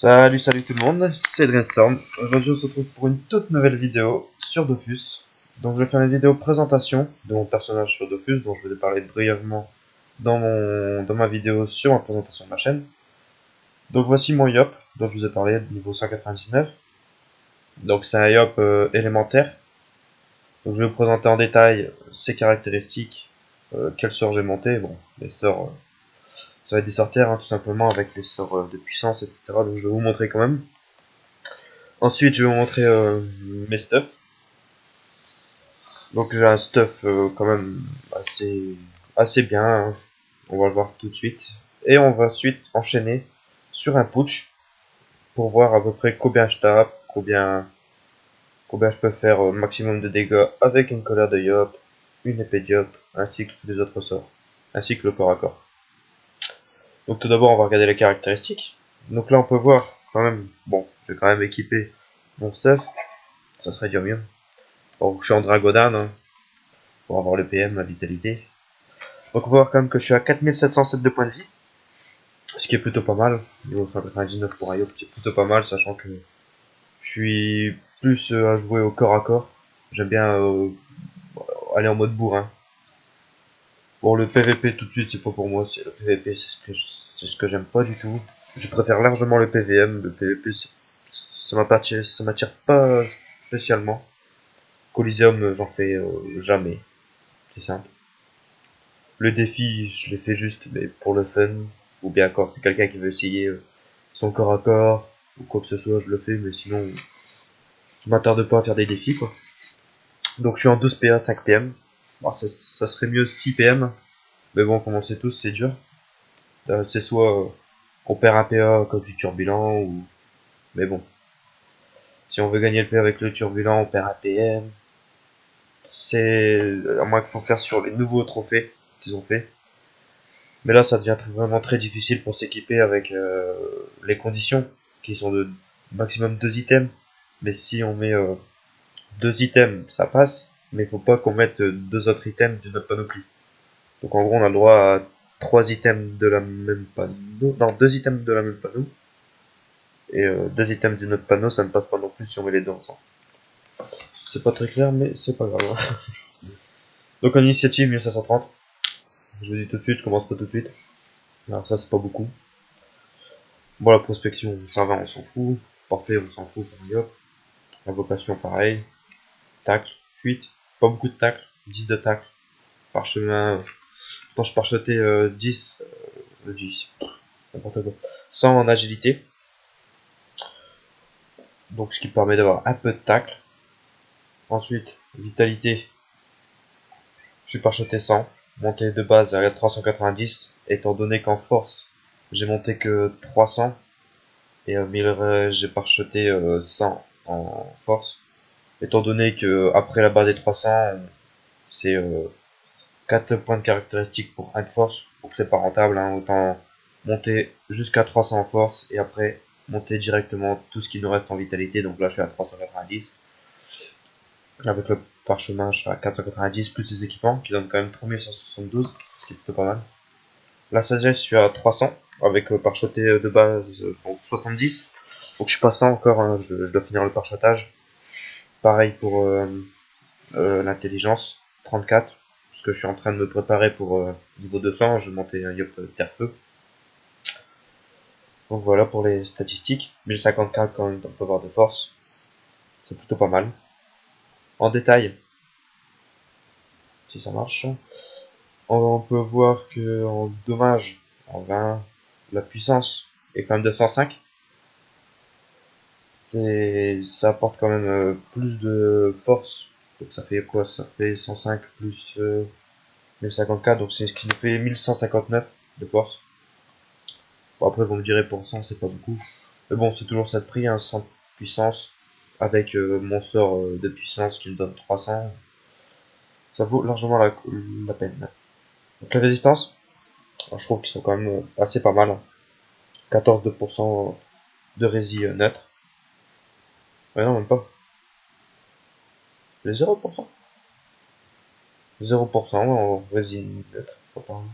Salut tout le monde, c'est Dreadstorm. Aujourd'hui on se retrouve pour une toute nouvelle vidéo sur Dofus. Donc je vais faire une vidéo présentation de mon personnage sur Dofus, dont je vais parler brièvement dans ma vidéo sur ma présentation de ma chaîne. Donc voici mon Yop, dont je vous ai parlé, niveau 199. Donc c'est un Yop élémentaire. Donc je vais vous présenter en détail ses caractéristiques, quels sorts j'ai monté. Bon, les sorts, ça va être des sorts terres, hein, tout simplement, avec les sorts de puissance, etc. Donc je vais vous montrer quand même. Ensuite, je vais vous montrer mes stuffs. Donc j'ai un stuff quand même assez bien, hein. On va le voir tout de suite. Et on va ensuite enchaîner sur un putsch pour voir à peu près combien je tape, combien je peux faire maximum de dégâts avec une colère de Yop, une épée de Yop, ainsi que tous les autres sorts, ainsi que le corps à corps. Donc tout d'abord on va regarder les caractéristiques. Donc là on peut voir quand même, bon, je vais quand même équiper mon stuff, ça serait déjà mieux. Bon, je suis en Dragodan, hein, pour avoir le PM, la vitalité. Donc on va voir quand même que je suis à 4707 de points de vie, ce qui est plutôt pas mal. Niveau 199 pour Ayop, c'est plutôt pas mal, sachant que je suis plus à jouer au corps à corps. J'aime bien aller en mode bourrin. Bon, le PVP tout de suite, c'est pas pour moi. C'est le PVP, c'est ce que j'aime pas du tout. Je préfère largement le PVM. Le PVP, ça m'attire pas spécialement. Coliseum, j'en fais jamais. C'est simple. Le défi, je l'ai fait juste mais pour le fun. Ou bien encore, c'est quelqu'un qui veut essayer son corps à corps, ou quoi que ce soit, je le fais, mais sinon, je m'attarde pas à faire des défis, quoi. Donc je suis en 12 PA, 5 PM. Bon, ça serait mieux 6 PM, mais bon, comme on sait tous, c'est dur. C'est soit on perd un PA comme du turbulent, ou... Mais bon, si on veut gagner le PA avec le turbulent, on perd un PM. C'est à moins qu'il faut faire sur les nouveaux trophées qu'ils ont fait. Mais là, ça devient vraiment très difficile pour s'équiper avec les conditions qui sont de maximum 2 items. Mais si on met 2 items, ça passe. Mais il faut pas qu'on mette 2 autres items d'une autre panoplie. Donc en gros, on a le droit à 3 items de la même panneau. Non, 2 items de la même panneau. Et 2 items d'une autre panneau, ça ne passe pas non plus si on met les deux ensemble. C'est pas très clair, mais c'est pas grave. Donc en initiative 1530. Je vous dis tout de suite, je commence pas tout de suite. Alors ça, c'est pas beaucoup. Bon, la prospection, ça va, on s'en fout. Portée, on s'en fout pour Yop. Invocation, pareil. Tacle, fuite. Pas beaucoup de tacle. 10 de tacle. Parchemin. Quand je parchetais 10. 10. N'importe quoi. 100 en agilité. Donc, ce qui permet d'avoir un peu de tacle. Ensuite, vitalité. Je suis parcheté 100. Montée de base à 390. Étant donné qu'en force, j'ai monté que 300. Et j'ai parcheté 100 en force. Étant donné que après la barre des 300, c'est 4 points de caractéristiques pour 1 de force, donc c'est pas rentable, hein, autant monter jusqu'à 300 en force et après monter directement tout ce qui nous reste en vitalité. Donc là je suis à 390. Avec le parchemin je suis à 490 plus les équipements qui donnent quand même 3172, ce qui est plutôt pas mal. La sagesse je suis à 300 avec le parcheté de base donc 70. Donc je suis pas 100 encore, hein, je dois finir le parchetage. Pareil pour l'intelligence, 34, parce que je suis en train de me préparer pour niveau 200, je vais monter un Yop Terre-Feu. Donc voilà pour les statistiques, 1054 quand même, on peut avoir de force, c'est plutôt pas mal. En détail, si ça marche, on peut voir que en dommage, en 20, la puissance est quand même de 105. Ça apporte quand même plus de force. Donc ça fait quoi? Ça fait 105 plus 1054, donc c'est ce qui nous fait 1159 de force. Bon, après, vous me direz pour 100, c'est pas beaucoup. Mais bon, c'est toujours ça de prix, hein, 100 puissance. Avec mon sort de puissance qui me donne 300. Ça vaut largement la peine. Donc les résistances, alors, je trouve qu'ils sont quand même assez pas mal. 14% de rési neutre. Mais non, même pas. Les 0%. 0% en rési neutre. Je croyais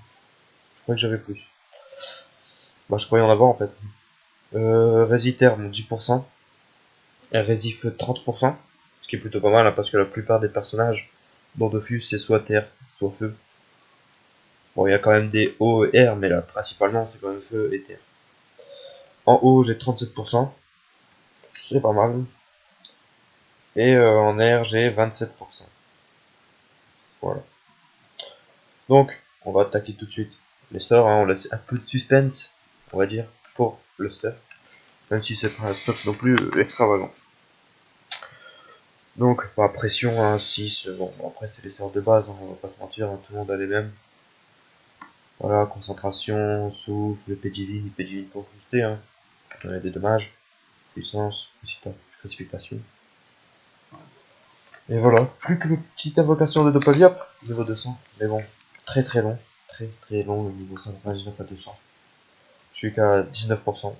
que j'avais plus. Bah, je croyais en avoir en fait. Résiterre, bon, 10%. Et Résifeu, 30%. Ce qui est plutôt pas mal, hein, parce que la plupart des personnages dans Dofus, c'est soit terre, soit feu. Bon, il y a quand même des eau et air, mais là, principalement, c'est quand même feu et terre. En haut, j'ai 37%. C'est pas mal. Et en air, j'ai 27%. Voilà. Donc, on va attaquer tout de suite les sorts, hein. On laisse un peu de suspense, on va dire, pour le stuff. Même si c'est pas un stuff non plus extravagant. Donc, bah, pression, hein, 6. Bon, après, c'est les sorts de base, hein, on va pas se mentir, hein, tout le monde a les mêmes. Voilà, concentration, souffle, PGV pour booster, hein. Des dommages, puissance, précipitation. Et voilà, plus que une petite invocation de Dopaviap, niveau 200. Mais bon, très très long, très très long le niveau 199 à 200. Je suis qu'à 19%.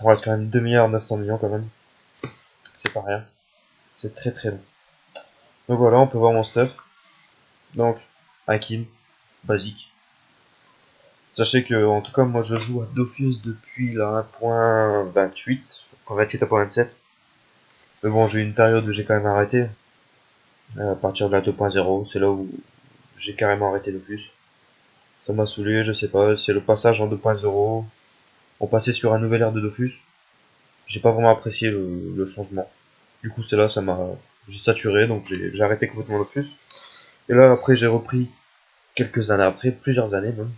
On reste quand même 2 milliards 900 millions quand même. C'est pas rien. C'est très très long. Donc voilà, on peut voir mon stuff. Donc, un Kim, basique. Sachez que, en tout cas, moi je joue à Dofus depuis la 1.28, 28 à 1.27. Mais bon, j'ai eu une période où j'ai quand même arrêté. À partir de la 2.0, c'est là où j'ai carrément arrêté Dofus. Ça m'a saoulé, je sais pas, c'est le passage en 2.0. On passait sur un nouvel ère de Dofus. J'ai pas vraiment apprécié le changement. Du coup, c'est là, ça m'a. J'ai saturé, donc j'ai arrêté complètement Dofus. Et là, après, j'ai repris quelques années après, plusieurs années même.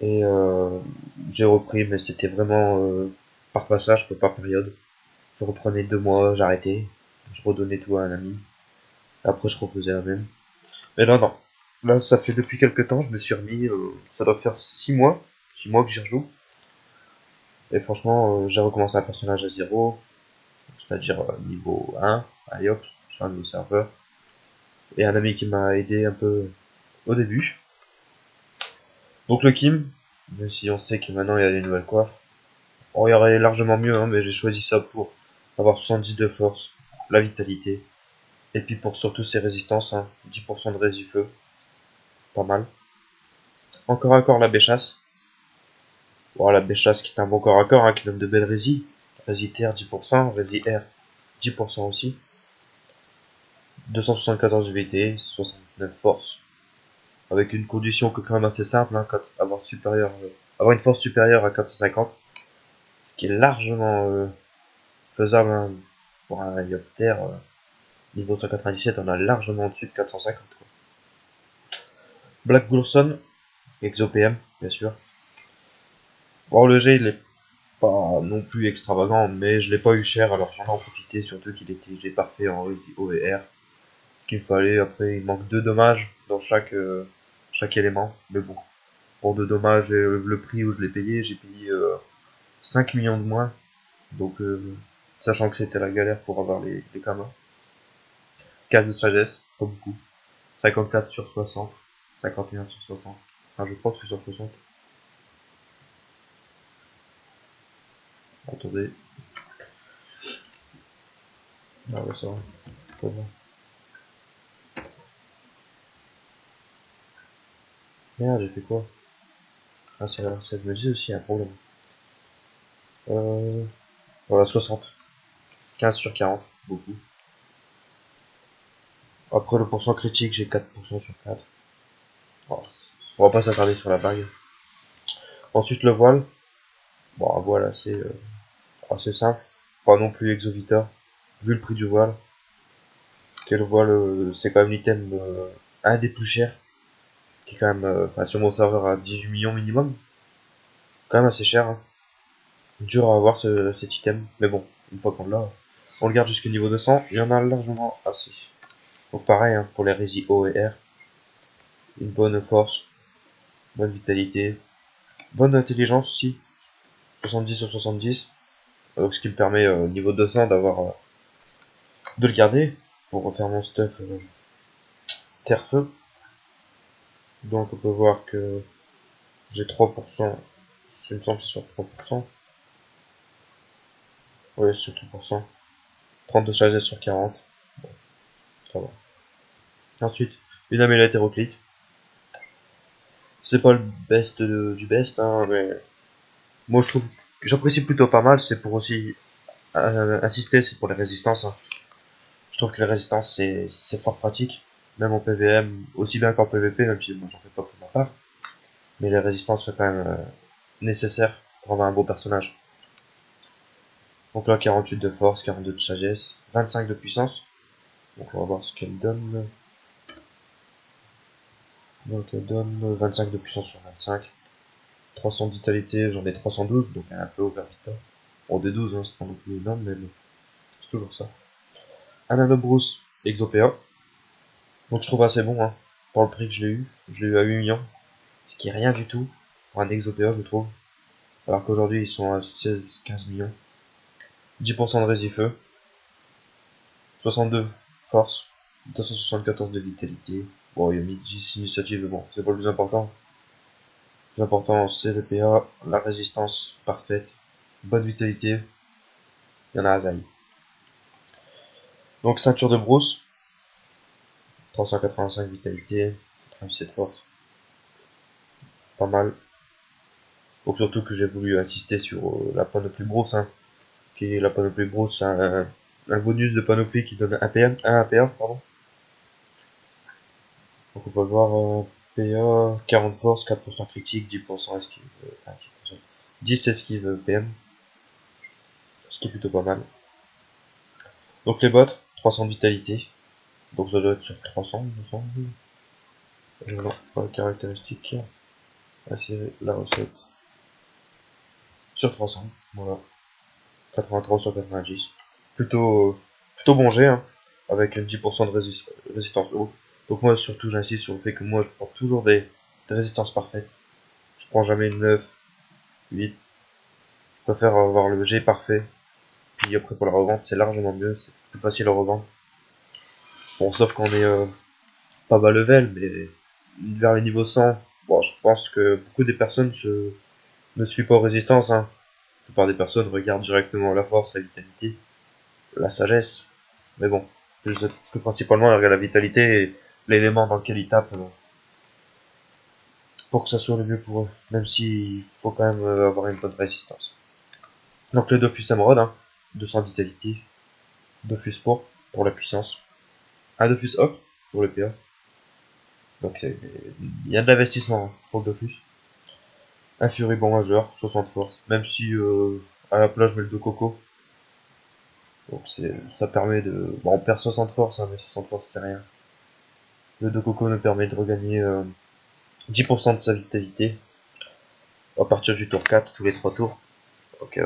Et j'ai repris, mais c'était vraiment par passage, pas par période. Je reprenais 2 mois, j'arrêtais, je redonnais tout à un ami. Après, je refaisais la même. Mais là, non. Là, ça fait depuis quelques temps, je me suis remis, ça doit faire 6 mois que j'y rejoue. Et franchement, j'ai recommencé un personnage à 0, c'est-à-dire niveau 1, à Iops, sur un nouveau serveur. Et un ami qui m'a aidé un peu au début. Donc le Kim, même si on sait que maintenant il y a des nouvelles coiffes, on y aurait largement mieux, hein, mais j'ai choisi ça pour avoir 70 de force, la vitalité, et puis pour surtout ses résistances, hein, 10% de résifeu, pas mal. Encore un corps la béchasse. Bon, la béchasse qui est un bon corps à corps, hein, qui donne de belles résis. Rési terre 10%, rési air 10% aussi. 274 VT, 69 force. Avec une condition que quand même assez simple, hein, avoir une force supérieure à 450. Ce qui est largement faisable, hein, pour un hélicoptère. Niveau 197, on a largement au-dessus de 450. Quoi. Black Gulson, ExoPM, bien sûr. Bon, le G, il est pas non plus extravagant, mais je l'ai pas eu cher, alors j'en ai en profité, surtout qu'il était G parfait en Resi OVR. Ce qu'il fallait, après, il manque 2 dommages dans chaque élément, mais bon. Pour 2 dommages et le prix où je l'ai payé, j'ai payé 5 millions de moins. Donc, sachant que c'était la galère pour avoir les camas. Case de sagesse, pas beaucoup. 54 sur 60. 51 sur 60. Enfin, je crois que c'est sur 60. Attendez. Ah ouais, ça va. Pas bon. Merde, j'ai fait quoi? Ah, c'est là, ça me dit aussi un problème. Euh, voilà, 60. 15 sur 40. Beaucoup. Après, le pourcent critique, j'ai 4% sur 4. Bon, on va pas s'attarder sur la bague. Ensuite, le voile. Bon, un voile assez simple. Pas non plus exorbitant. Vu le prix du voile. Que le voile, c'est quand même l'item un des plus chers. Qui est quand même, sur mon serveur à 18 millions minimum. Quand même assez cher, hein. Dur à avoir cet item. Mais bon, une fois qu'on l'a, on le garde jusqu'au niveau 200. Il y en a largement assez. Donc pareil, hein, pour les résis O et R. Une bonne force. Bonne vitalité. Bonne intelligence aussi. 70 sur 70. Donc ce qui me permet, niveau 200, de le garder. Pour refaire mon stuff terre-feu. Donc on peut voir que j'ai 3%. Il me semble que c'est sur 3%. Ouais, sur 3%. 32 sagesse sur 40. Bon, ça va. Ensuite, une amulette hétéroclite. C'est pas le best du best, hein, mais moi je trouve j'apprécie plutôt pas mal, c'est pour aussi insister, c'est pour les résistances, hein. Je trouve que les résistances, c'est fort pratique, même en PVM, aussi bien qu'en PVP, même si moi j'en fais pas pour ma part. Mais les résistances sont quand même nécessaires pour avoir un beau personnage. Donc là, 48 de force, 42 de sagesse, 25 de puissance. Donc on va voir ce qu'elle donne. Donc elle donne 25 de puissance sur 25. 300 de vitalité, j'en ai 312, donc elle est un peu overvista. Bon, des 12, hein, c'est pas non plus énorme, mais bon, c'est toujours ça. Un Anobrousse Exopéa. Donc je trouve assez bon, hein, pour le prix que je l'ai eu. Je l'ai eu à 8 millions, ce qui est rien du tout pour un Exopéa, je trouve. Alors qu'aujourd'hui, ils sont à 16-15 millions. 10% de résifeu, 62 force, 274 de vitalité. Bon, il y a mis 10 initiatives, mais bon, c'est pas le plus important. Le plus important, c'est le PA, la résistance parfaite, bonne vitalité. Il y en a à Zaï. Donc, ceinture de brousse, 385 vitalité, 87 force. Pas mal. Donc, surtout que j'ai voulu insister sur la panoplie brousse, hein, qui est la panoplie brousse, un bonus de panoplie qui donne 1 PM, 1 APA, pardon. Donc on peut voir PA, 40 force, 4% critique, 10% esquive, 10 esquive PM, ce qui est plutôt pas mal. Donc les bots, 300 de vitalité, donc ça doit être sur 300, il me semble. Non, pas la caractéristique. Ah, c'est la recette. Sur 300, voilà. 83 sur 90. Plutôt bon jet, hein, avec 10% de résistance haut. Donc moi surtout j'insiste sur le fait que moi je prends toujours des résistances parfaites. Je prends jamais une 9, 8. Je préfère avoir le jet parfait. Puis après pour la revente c'est largement mieux, c'est plus facile à revendre. Bon sauf qu'on est pas bas level, mais vers les niveaux 100, bon je pense que beaucoup des personnes ne suivent pas aux résistances, hein. La plupart des personnes regardent directement la force, la vitalité, la sagesse. Mais bon, plus principalement ils regardent la vitalité et l'élément dans lequel ils tapent pour que ça soit le mieux pour eux. Même s'il faut quand même avoir une bonne résistance. Donc le Dofus Emerald, hein, 200 vitalité, Dofus pour la puissance, un Dofus Ocre pour le PA. Donc il y a de l'investissement, hein, pour le Dofus. Un Furibond majeur, 60 force. Même si à la place je mets le de Coco. Donc ça permet de. Bon, on perd 60 force, hein, mais 60 force c'est rien. Le de Coco nous permet de regagner 10% de sa vitalité à partir du tour 4, tous les 3 tours. Donc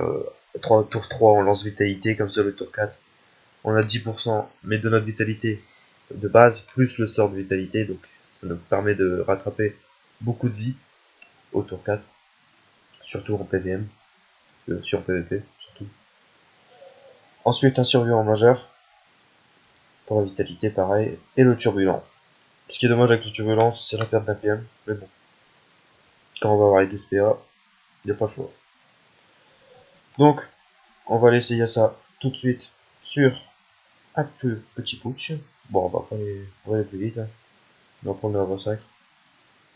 tour 3 on lance vitalité, comme ça le tour 4. On a 10%, mais de notre vitalité de base, plus le sort de vitalité, donc ça nous permet de rattraper beaucoup de vie au tour 4, surtout en PVM, sur PVP, surtout. Ensuite, un survivant majeur, pour la vitalité, pareil, et le turbulent. Ce qui est dommage avec le turbulent, c'est la perte d'un PM, mais bon, quand on va avoir les 12 PA, il n'y a pas le choix. Donc, on va l'essayer ça tout de suite sur un petit putsch. Bon, on va aller plus vite, hein. On va prendre le 25.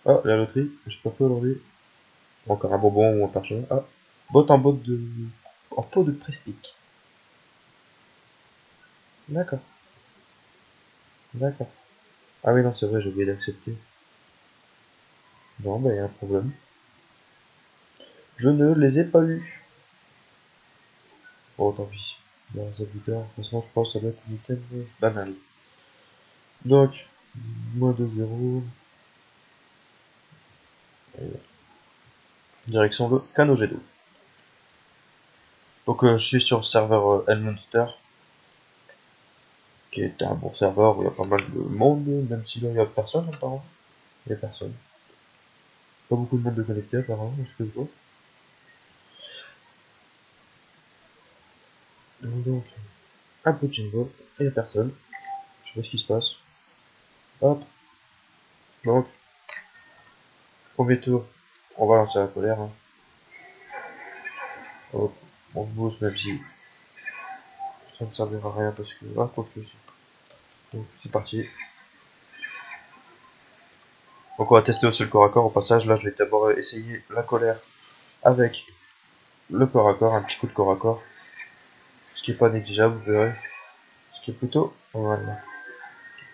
Ah, la loterie, j'ai pas fait aujourd'hui. Encore un bonbon ou un parchemin. Ah, botte en pot de prestique. D'accord, d'accord. Ah oui, non, c'est vrai, j'ai oublié d'accepter. Non, bah, y a un problème. Je ne les ai pas eus. Bon, tant pis. Dans un buteur, de toute façon, je pense que ça doit être un item banal. Donc, moins de 0. Direction le canot G2. Donc, je suis sur le serveur Elmonster, qui est un bon serveur où il y a pas mal de monde, même si là, il y a personne, apparemment. Il y a personne. Pas beaucoup de monde de connecté, apparemment, ce que je vois. Donc, un petit niveau, et il y a personne. Je sais pas ce qui se passe. Hop. Donc, premier tour, on va lancer la colère, hein. Hop. On se booste, même si ça ne servira à rien parce que. Ah, quoi que aussi. Donc, c'est parti. Donc, on va tester aussi le corps à corps au passage. Là, je vais d'abord essayer la colère avec le corps à corps, un petit coup de corps à corps, ce qui est pas négligeable, vous verrez, ce qui est plutôt pas mal.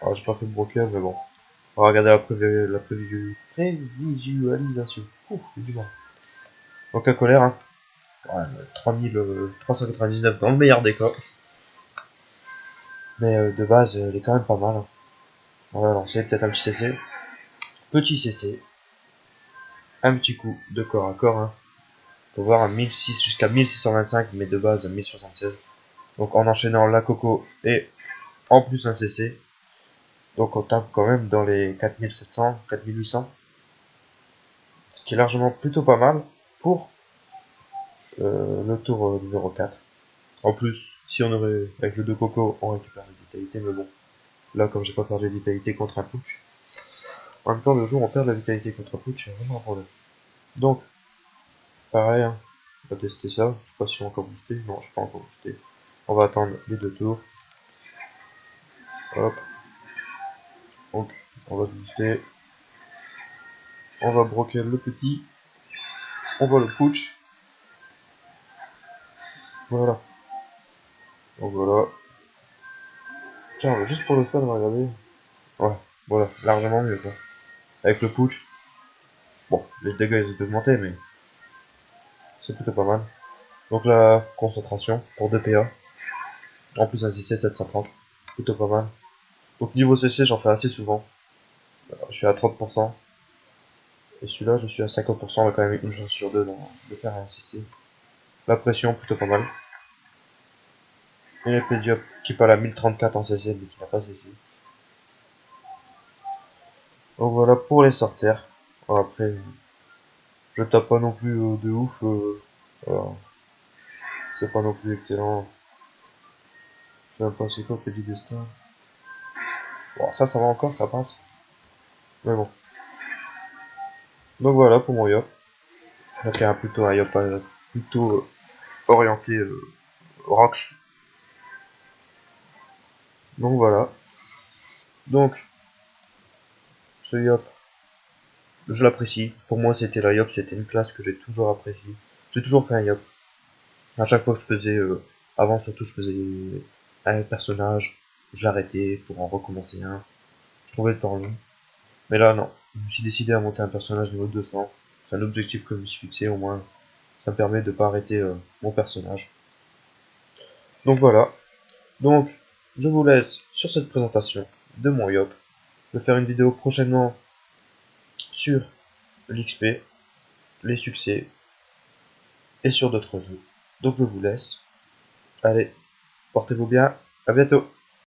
Alors j'ai pas fait de broker, mais bon. On va regarder la prévisualisation. Ouh, j'ai du mal. Donc un colère, hein. Ouais, 3399 dans le meilleur des cas. Mais de base, elle est quand même pas mal. Hein. On va lancer peut-être un petit CC. Petit CC. Un petit coup de corps à corps. Hein. On peut voir un 1006 jusqu'à 1625, mais de base 1076. Donc en enchaînant la coco et en plus un CC. Donc on tape quand même dans les 4700, 4800. Ce qui est largement plutôt pas mal pour le tour numéro 4. En plus, si on aurait, avec le 2 coco, on récupère la vitalité, mais bon. Là, comme j'ai pas perdu la vitalité contre un putsch, en même temps, le jour où on perd la vitalité contre un putsch, c'est vraiment un problème. Donc, pareil, hein, on va tester ça. Je sais pas si on va encore booster. Non, je suis pas encore boosté. On va attendre les 2 tours. Hop. Donc, on va booster. On va broker le petit. On va le putsch. Voilà. Donc voilà. Tiens, juste pour le fun, regardez. Ouais, voilà, largement mieux quoi. Avec le putsch. Bon, les dégâts ils ont augmenté, mais c'est plutôt pas mal. Donc la concentration pour 2 PA. En plus un C7 730. Plutôt pas mal. Donc niveau CC j'en fais assez souvent. Je suis à 30%. Et celui-là je suis à 50%. On a quand même une chance sur deux de faire un CC. La pression plutôt pas mal. Et l'épée Diop qui parle à 1034 en CC mais qui n'a pas CC. Donc voilà pour les sorters. Bon, après je tape pas non plus de ouf. Voilà. C'est pas non plus excellent. Je sais même pas c'est quoi Petit Destin. Bon ça va encore, ça passe. Mais bon. Donc voilà pour mon Yop. Donc plutôt un Yop plutôt orienté Rocks. Donc voilà. Donc ce Yop, je l'apprécie. Pour moi c'était la Yop, c'était une classe que j'ai toujours appréciée. J'ai toujours fait un Yop. À chaque fois que je faisais, avant surtout je faisais un personnage, je l'arrêtais pour en recommencer un. Je trouvais le temps long. Mais là non, je me suis décidé à monter un personnage niveau 200. C'est un objectif que je me suis fixé au moins. Ça me permet de pas arrêter mon personnage. Donc voilà. Donc je vous laisse sur cette présentation de mon Yop. Je vais faire une vidéo prochainement sur l'XP, les succès et sur d'autres jeux. Donc je vous laisse. Allez, portez-vous bien. À bientôt.